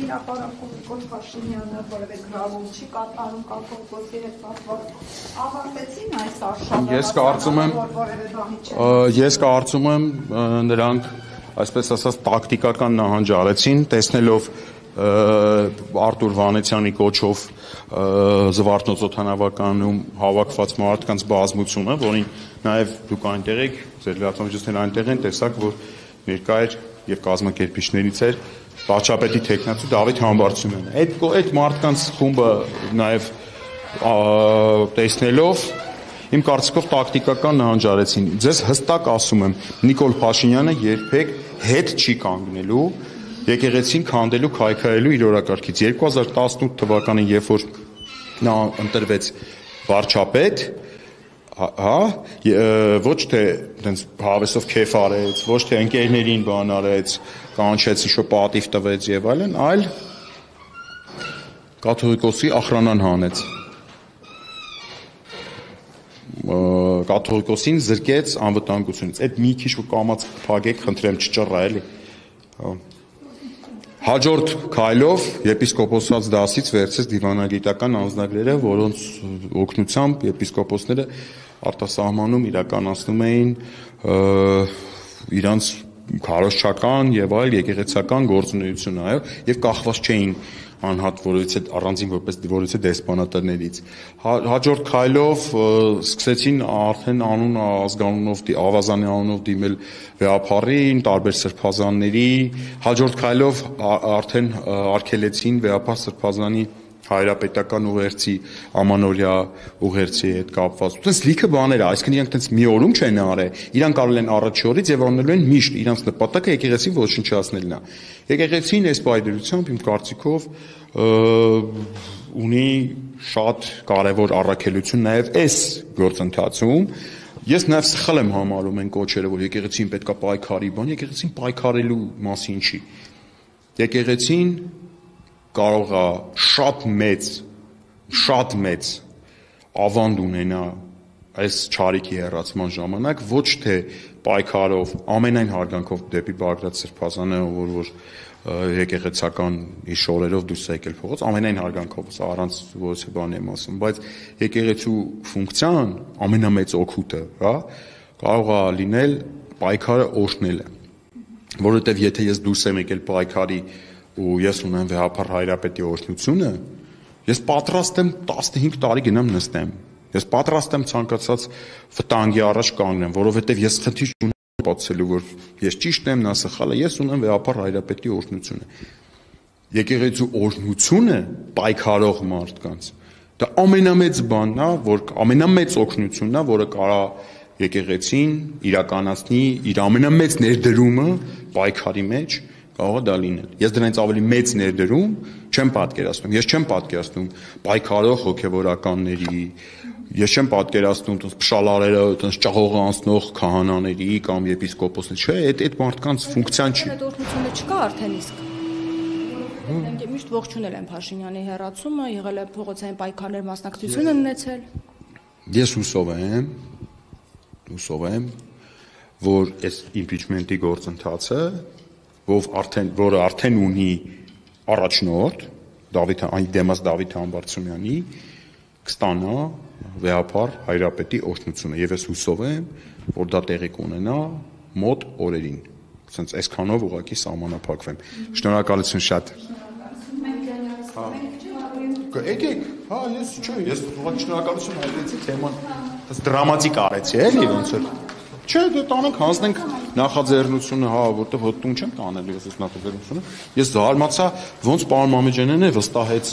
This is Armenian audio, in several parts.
հրապարակում Նիկոլ Փաշինյանը որևէ գրավում չի կատարում Կաթողիկոսի հետ կապված, ավարտեցին այս արշավը, ես կարծում եմ նրանք այսպես ասած տակտիկական նահանջ արեցին, տեսնելով Արտուր Վանեցյանի կոչով Զվարթնոց օդանավականում հավաքված մարդկանց բազմությունը, որին նաև դուք այնտեղ եք, ձեր լրատվամիջոցները այնտեղ են, տեսակ, որ ներկա էր եւ կազմակերպիչներից էր վարչապետի թեկնածու Դավիթ Համբարձումյանը։ Այդ մարդկանց խումբը նաև տեսնելով իմ կարծիքով տակտիկական նահանջ արեցին։ Ձեզ հստակ ասում եմ, Նիկոլ Փաշինյանը երբեք հետ չի կանգնելու եկեղեցին քանդելու քայքայելու իր օրակարգից։ 2018 թվականին, երբ որ նա ընտրվեց վարչապետ, ոչ թե այնպես հավեսով քեֆ արեց, ոչ թե ընկերներին բան արեց, կանչեց, ինչ-որ պատիվ տվեց եւ այլն, այլ կաթողիկոսի ախրանան հանեց։ Կաթողիկոսին զրկեց անվտանգությունից։ Այդ մի քիչ որ կամած փակեք, խնդրեմ չճռա էլի։ Հաջորդ քայլով եպիսկոպոսած դասից վերցրեց դիվանագիտական անձնագրերը, որոնց օգնությամբ եպիսկոպոսները արտասահմանում իրականացնում էին իրանց քարոզչական եւ այլ եկեղեցական գործունեություն, այո, եւ կախված չէին անհատ որից է առանձին որից է դեսպանատներից։ Հաջորդ քայլով սկսեցին արդեն անուն ազգանունով ավազանի անունով դիմել վեհապարին, տարբեր սրբազանների, հաջորդ քայլով արդեն արգելեցին վեհապար սրբազանի հայրապետական ուղերձի ամանորյա ուղերձի հետ կապված։ Այդպես լիքը բաներ է, այսինքն իրանք այդպես մի օրում չեն արել, իրանք արել են առաջի օրից եւ անելու են միշտ, իրանք նպատակը եկեղեցին ոչնչացնելն է։ Եկեղեցին այս պայդրությամբ իմ կարծիքով ունի շատ կարևոր առաքելություն նաեւ այս գործընթացում։ Ես նաեւ սխալ եմ համարում այն կոչերը, որ եկեղեցին պետքա պայքարի բան, եկեղեցին պայքարելու մասին չի։ Եկեղեցին կարող է շատ մեծ ավանդ ունենա այս չարիքի հեռացման ժամանակ, ոչ թե պայքարով, ամենայն հարգանքով դեպի Բագրատ Սրբազանը, որ եկեղեցական իր շորերով դուրս է եկել փողոց, ամենայն հարգանքով, առանց որևէ բան եմ ասում, բայց եկեղեցու ֆունկցիան ամենամեծ օգուտը, հա, կարող է լինել պայքարը օրհնելը, որովհետև եթե ես դուրս եմ եկել պայքարի ու ես ունեմ վեհապար հայրապետի օրհնությունը, ես պատրաստ եմ 15 տարի գնամ նստեմ։ Ես պատրաստ եմ ցանկացած վտանգի առաջ կանգնեմ, որովհետև ես խնդիր չունեմ պատասելու, որ ես ճիշտ եմ, նա սխալ է, ես ունեմ վեհապար հայրապետի օրհնությունը։ Եկեղեցու օրհնությունը պայքարող մարդկանց դա ամենամեծ բանն է, որ ամենամեծ օգնությունն է, որը կարա եկեղեցին իրականացնի իր ամենամեծ ներդրումը պայքարի մեջ կարող է դա լինել։ Ես դրանից ավելի մեծ ներդրում չեմ պատկերացնում։ Ես չեմ պատկերացնում պայքարող հոգևորականների, ես չեմ պատկերացնում փշալարերը, ճաղողը անցնող քահանաների կամ եպիսկոպոսների, չէ, այդ մարդկանց ֆունկցիան չի։ Այդ օրհնությունը չկա արդեն իսկ։ Մենք միշտ ողջունել են Փաշինյանի հեռացումը, եղել է փողոցային պայքարներ մասնակցություն ունեցել։ Ես հուսով եմ, որ այս իմպիչմենտի գործընթացը որը արդեն ունի առաջնորդ դեմաս Դավիթ Համբարձումյանի կստանա վեհապար հայրապետի օրհնությունը եւ ես հուսով եմ, որ դա տեղի կունենա մոտ օրերին։ Ասենց այսքանով ուղղակի սահմանափակվեմ։ Շնորհակալություն շատ։ Եկեք, հա, ես ուղղակի շնորհակալություն հայտնեցի թեման, դրամատիկ արեցի, էլի ոնց էր։ Չէ, դե տանենք հանձնենք նախաձեռնությունը, հա, որտեղ հոտում չեմ տանել ես նախաձեռնությունը։ Ես զարմացա, ոնց պարոն Մամեջանյանը վստահեց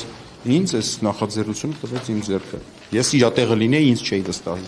ինձ այս նախաձեռնությունը տվեց իմ ձեռքը։ Ես իր տեղը լինեի, ինձ չէի վստահի։